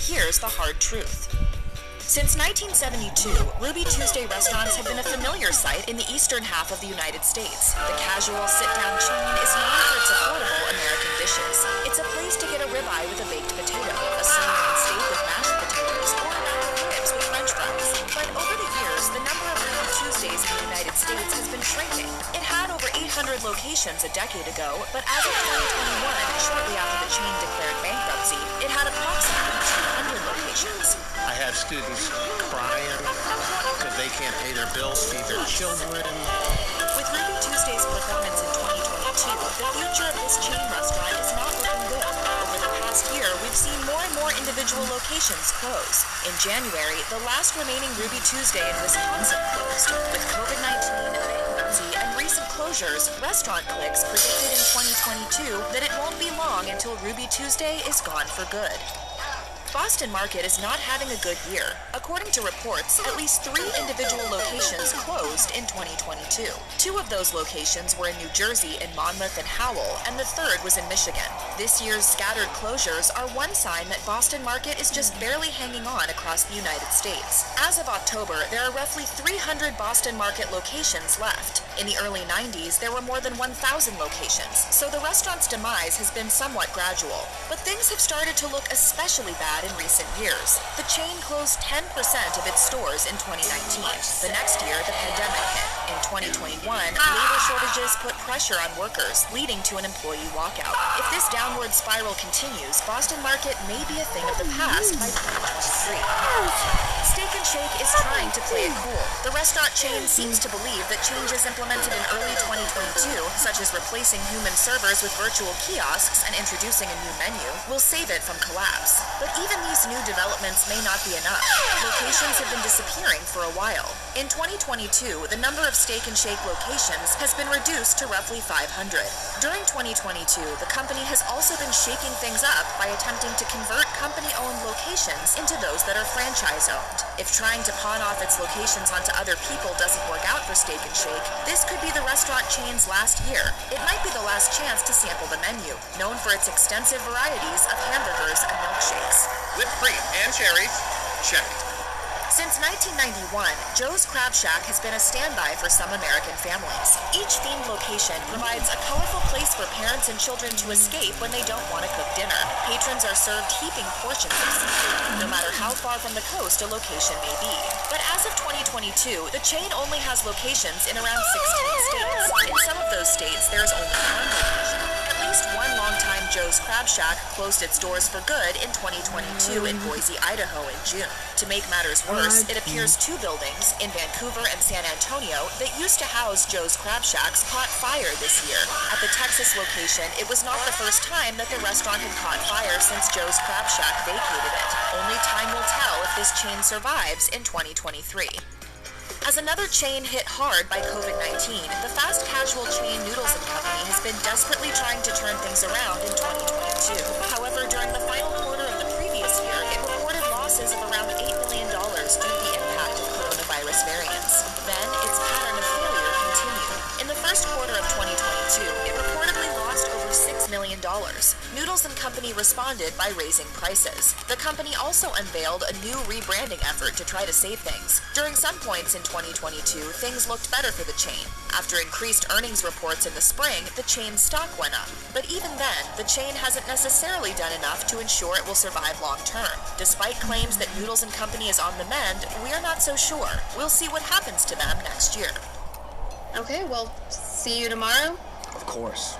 here's the hard truth. Since 1972, Ruby Tuesday restaurants have been a familiar sight in the eastern half of the United States. The casual sit-down chain is known for its affordable American dishes. It's a place to get a ribeye with a baked potato, a sirloin steak with mashed potatoes, or a bag of ribs with french fries. But over the years, the number of Ruby Tuesdays in the United States has been shrinking. It had over 800 locations a decade ago, but as of 2021, shortly after the chain declared bankruptcy, it had approximately 200 locations. I have students crying because they can't pay their bills, feed their children. With Ruby Tuesday's performance in 2022, the future of this chain restaurant is not looking good. Over the past year, we've seen more and more individual locations close. In January, the last remaining Ruby Tuesday in Wisconsin closed. With COVID-19, bankruptcy, and recent closures, Restaurant Clicks predicted in 2022 that it won't be long until Ruby Tuesday is gone for good. Boston Market is not having a good year. According to reports, at least 3 individual locations closed in 2022. 2 of those locations were in New Jersey in Monmouth and Howell, and the third was in Michigan. This year's scattered closures are one sign that Boston Market is just barely hanging on across the United States. As of October, there are roughly 300 Boston Market locations left. In the early 90s, there were more than 1,000 locations, so the restaurant's demise has been somewhat gradual. But things have started to look especially bad in recent years. The chain closed 10% of its stores in 2019. The next year, the pandemic hit. In 2021, labor shortages put pressure on workers, leading to an employee walkout. If this downward spiral continues, Boston Market may be a thing of the past by 2023. Steak and Shake is trying to play it cool. The restaurant chain seems to believe that changes implemented in early 2022, such as replacing human servers with virtual kiosks and introducing a new menu, will save it from collapse. But even these new developments may not be enough. Locations have been disappearing for a while. In 2022, the number of Steak and Shake locations has been reduced to roughly 500. During 2022, the company has also been shaking things up by attempting to convert company-owned locations into those that are franchise-owned. If trying to pawn off its locations onto other people doesn't work out for Steak and Shake, this could be the restaurant chain's last year. It might be the last chance to sample the menu, known for its extensive varieties of hamburgers and milkshakes. Whipped cream and cherries, check. Since 1991, Joe's Crab Shack has been a standby for some American families. Each themed location provides a colorful place for parents and children to escape when they don't want to cook dinner. Patrons are served heaping portions of seafood, no matter how far from the coast a location may be. But as of 2022, the chain only has locations in around 16 states. In some of those states, there is only one location. At least one longtime Joe's Crab Shack closed its doors for good in 2022 in Boise, Idaho in June. To make matters worse, it appears 2 buildings in Vancouver and San Antonio that used to house Joe's Crab Shacks caught fire this year. At the Texas location, it was not the first time that the restaurant had caught fire since Joe's Crab Shack vacated it. Only time will tell if this chain survives in 2023. As another chain hit hard by COVID-19, the fast casual chain Noodles & Company has been desperately trying to turn things around in 2022. However, during the final quarter of the previous year, it reported losses of around $8 million due to the impact of coronavirus variants. Then, its pattern of failure continued. In the first quarter of 2022, it reportedly lost over $6 million. Noodles & Company responded by raising prices. The company also unveiled a new rebranding effort to try to save things. During some points in 2022, things looked better for the chain. After increased earnings reports in the spring, the chain's stock went up. But even then, the chain hasn't necessarily done enough to ensure it will survive long term. Despite claims that Noodles & Company is on the mend, we're not so sure. We'll see what happens to them next year. Okay, well, see you tomorrow? Of course.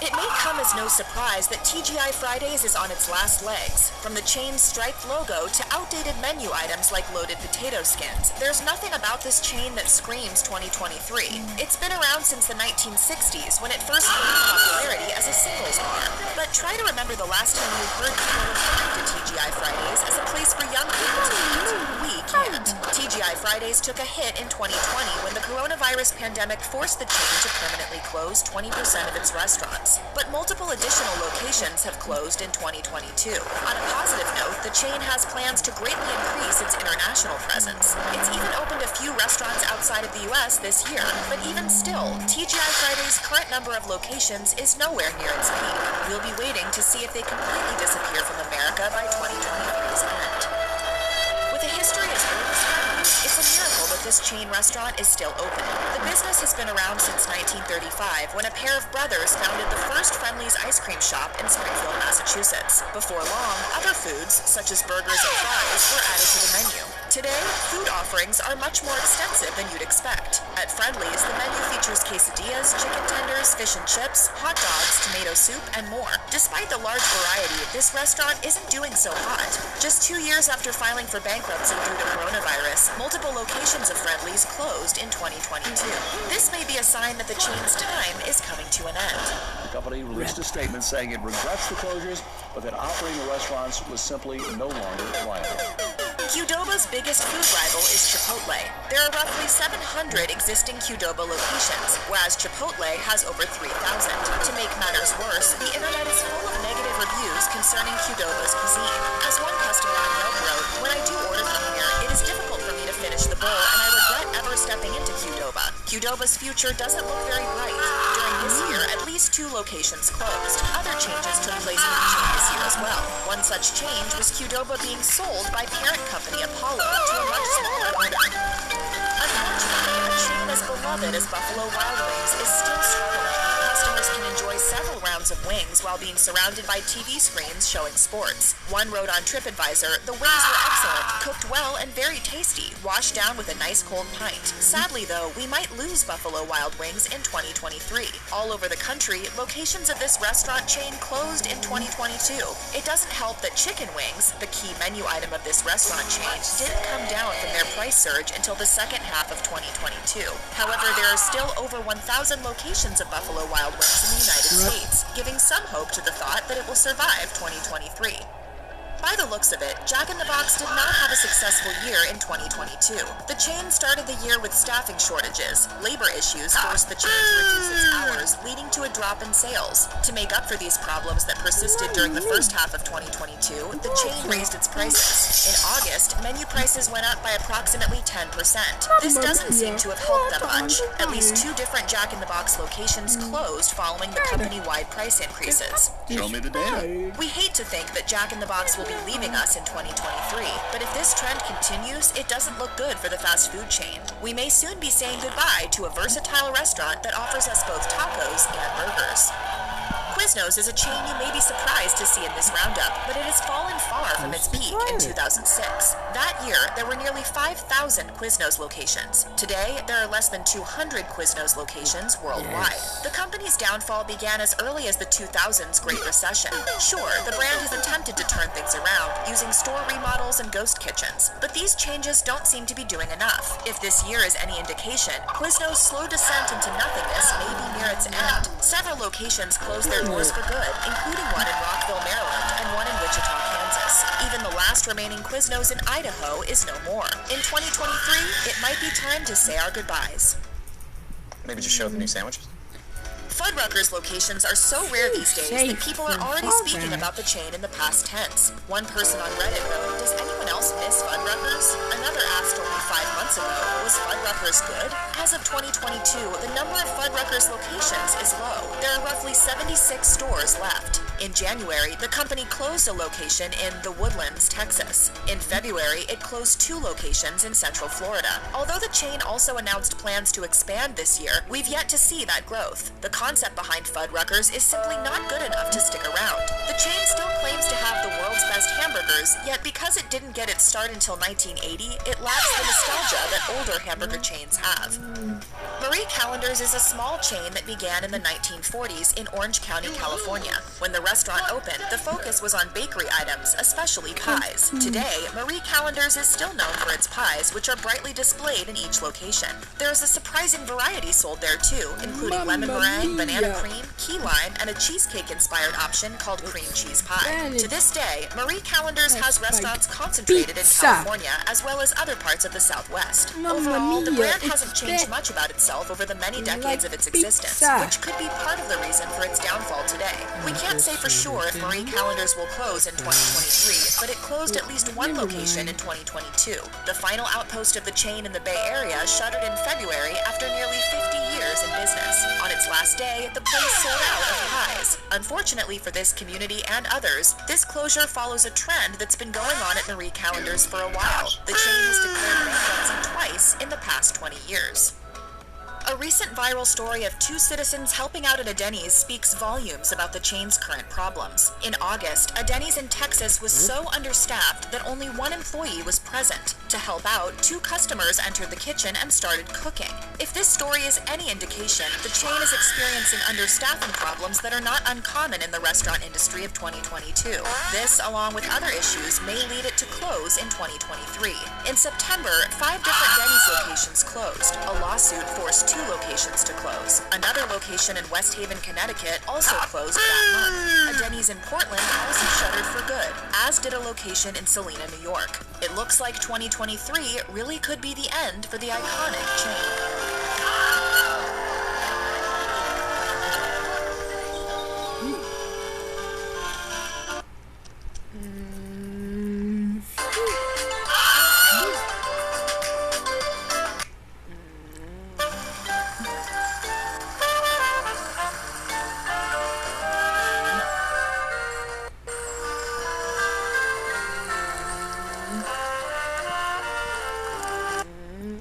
It may come as no surprise that TGI Fridays is on its last legs. From the chain's striped logo to outdated menu items like loaded potato skins, there's nothing about this chain that screams 2023. It's been around since the 1960s when it first gained popularity as a singles bar. But try to remember the last time you heard people referring to TGI Fridays as a place for young people to eat. We can't. TGI Fridays took a hit in 2020 when the coronavirus pandemic forced the chain to permanently close 20% of its restaurants. But multiple additional locations have closed in 2022. On a positive note, the chain has plans to greatly increase its international presence. It's even opened a few restaurants outside of the US this year, but even still, TGI Fridays' current number of locations is nowhere near its peak. We'll be waiting to see if they completely disappear from America by 2023's this chain restaurant is still open. The business has been around since 1935, when a pair of brothers founded the first Friendly's ice cream shop in Springfield, Massachusetts. Before long, other foods, such as burgers and fries, were added to the menu. Today, food offerings are much more extensive than you'd expect. At Friendly's, the menu features quesadillas, chicken tenders, fish and chips, hot dogs, tomato soup, and more. Despite the large variety, this restaurant isn't doing so hot. Just 2 years after filing for bankruptcy due to coronavirus, multiple locations of Friendly's closed in 2022. This may be a sign that the chain's time is coming to an end. The company released a statement saying it regrets the closures, but that operating the restaurants was simply no longer viable. Qdoba's biggest food rival is Chipotle. There are roughly 700 existing Qdoba locations, whereas Chipotle has over 3,000. To make matters worse, the internet is full of negative reviews concerning Qdoba's cuisine. As one customer on Yelp wrote, "When I do order from here, it is difficult for me to finish the bowl, and I regret ever stepping into Qdoba. Qdoba's future doesn't look very bright. During this year, at least 2 locations closed. Other changes took place in the chain this year as well. One such change was Qdoba being sold by parent company Apollo to a much smaller owner. Unfortunately, a chain as beloved as Buffalo Wild Wings is still struggling. Customers can enjoy several rounds of wings while being surrounded by TV screens showing sports. One wrote on TripAdvisor, "The wings were excellent, cooked well and very tasty, washed down with a nice cold pint. Sadly though, we might lose Buffalo Wild Wings in 2023. All over the country, locations of this restaurant chain closed in 2022. It doesn't help that chicken wings, the key menu item of this restaurant chain, didn't come down from their price surge until the second half of 2022. However, there are still over 1,000 locations of Buffalo Wild Wings in the United States, giving some hope to the thought that it will survive 2023. By the looks of it, Jack in the Box did not have a successful year in 2022. The chain started the year with staffing shortages. Labor issues forced the chain to reduce its hours, leading to a drop in sales. To make up for these problems that persisted during the first half of 2022, the chain raised its prices. In August, menu prices went up by approximately 10%. This doesn't seem to have helped them much. At least 2 different Jack in the Box locations closed following the company-wide price increases. Show me the data. We hate to think that Jack in the Box will be leaving us in 2023, but if this trend continues, it doesn't look good for the fast food chain. We may soon be saying goodbye to a versatile restaurant that offers us both tacos and burgers. Quiznos is a chain you may be surprised to see in this roundup, but it has fallen far from its peak in 2006. That year, there were nearly 5,000 Quiznos locations. Today, there are less than 200 Quiznos locations worldwide. The company's downfall began as early as the 2000s Great Recession. Sure, the brand has attempted to turn things around, using store remodels and ghost kitchens, but these changes don't seem to be doing enough. If this year is any indication, Quiznos' slow descent into nothingness may be near its end. Several locations closed their doors for good, including one in Rockville, Maryland, and one in Wichita, Kansas. Even the last remaining Quiznos in Idaho is no more. In 2023, it might be time to say our goodbyes. Maybe just show the new sandwiches? Fuddruckers locations are so rare these days that people are already speaking about the chain in the past tense. One person on Reddit wrote, "Does anyone else miss Fuddruckers?" Another asked only 5 months ago, "Was Fuddruckers good?" As of 2022, the number of Fuddruckers locations is low. There are roughly 76 stores left. In January, the company closed a location in The Woodlands, Texas. In February, it closed 2 locations in Central Florida. Although the chain also announced plans to expand this year, we've yet to see that growth. The concept behind Fuddruckers is simply not good enough to stick around. The chain still claims to have the world's best hamburgers, yet because it didn't get its start until 1980, it lacks the nostalgia that older hamburger chains have. Marie Callender's is a small chain that began in the 1940s in Orange County, California. When the restaurant opened, the focus was on bakery items, especially pies. Today, Marie Callender's is still known for its pies, which are brightly displayed in each location. There is a surprising variety sold there too, including lemon meringue, banana cream, key lime, and a cheesecake-inspired option called cream cheese pie. To this day, Marie Callender's has restaurants concentrated in California as well as other parts of the Southwest. Overall, the brand hasn't changed much about itself over the many decades of its existence, which could be part of the reason for its downfall today. We can't say for sure if Marie Callender's will close in 2023, but it closed at least one location in 2022. The final outpost of the chain in the Bay Area shuttered in February after nearly 50 years in business. On its last day, the place sold out of pies. Unfortunately for this community and others, this closure follows a trend that's been going on at Marie Callender's for a while. The chain has declared bankruptcy twice in the past 20 years. A recent viral story of two citizens helping out at a Denny's speaks volumes about the chain's current problems. In August, a Denny's in Texas was so understaffed that only one employee was present. To help out, two customers entered the kitchen and started cooking. If this story is any indication, the chain is experiencing understaffing problems that are not uncommon in the restaurant industry of 2022. This, along with other issues, may lead it to close in 2023. In September, 5 different Denny's locations closed. A lawsuit forced 2 locations to close. Another location in West Haven, Connecticut also closed that month. A Denny's in Portland also shuttered for good, as did a location in Salina, New York. It looks like 2023 really could be the end for the iconic chain.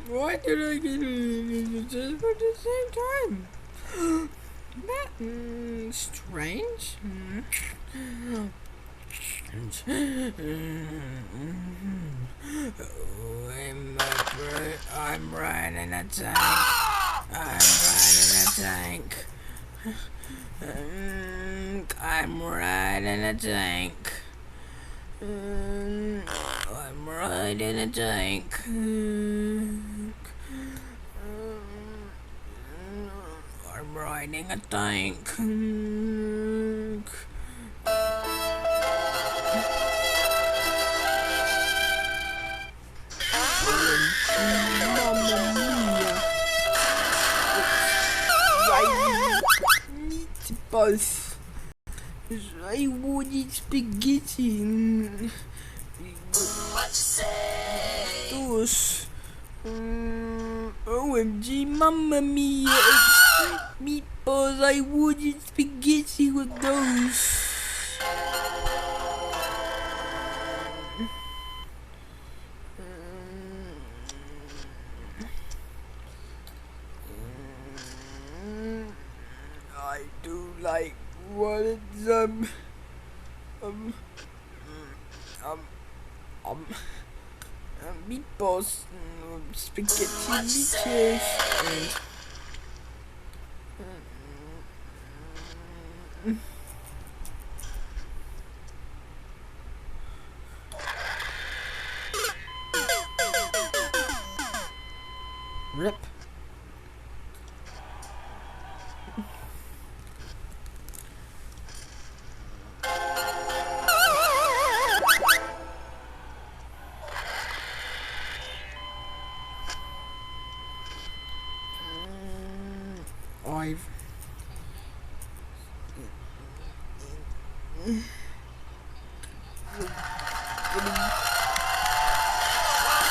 Why did I get it at the same time? That strange. Oh, I'm riding a tank. I'm riding a tank. I'm riding a tank. I'm riding a tank. I'm riding a tank. Mamma mia! Meatballs. I wanted spaghetti. Those. OMG, mamma mia! Meatballs, I wanted spaghetti with those. I do like what meatballs, spaghetti meatballs, and rip. I've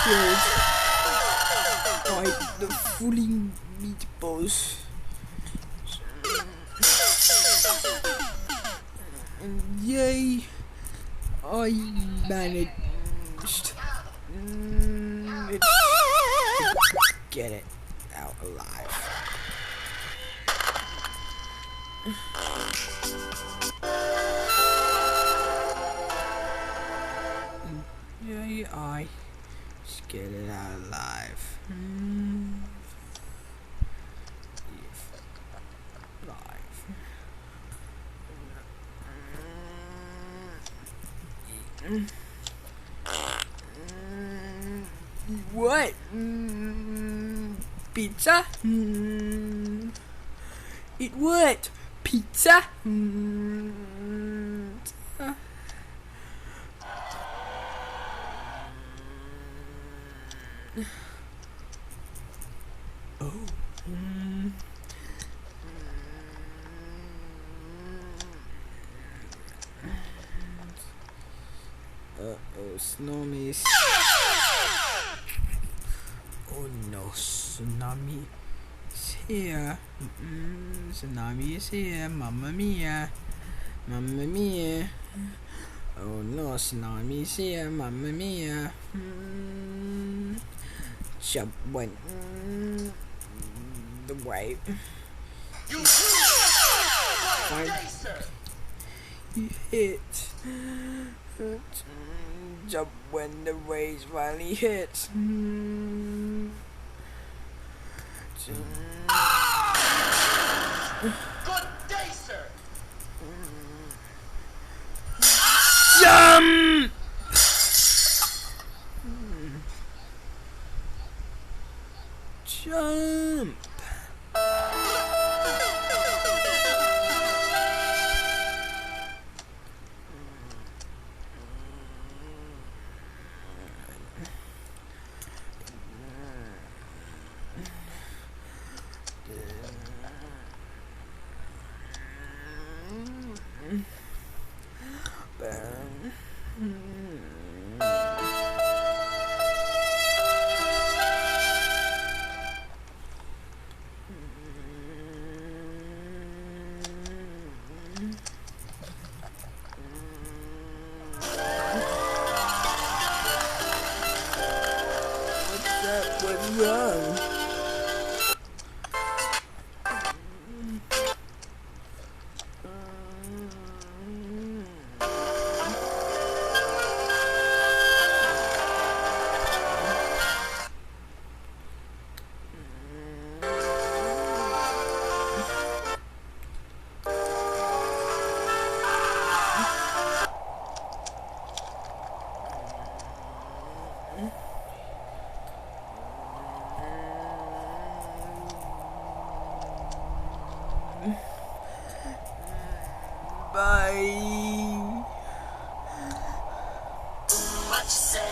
killed by the fully meatballs. And yay, I managed to get it out alive. Yay, I just get it out alive. What? Pizza? It worked. Pizza? Oh. Oh, tsunamis. Oh no, tsunami is here. Tsunami is here. Mamma mia. Mamma mia. Oh no, tsunami is here. Mamma mia. Jump went the way. You hit. Jump when the waves finally hit. Good day, sir. Jump! Jump! What's wrong? Bye. What you say?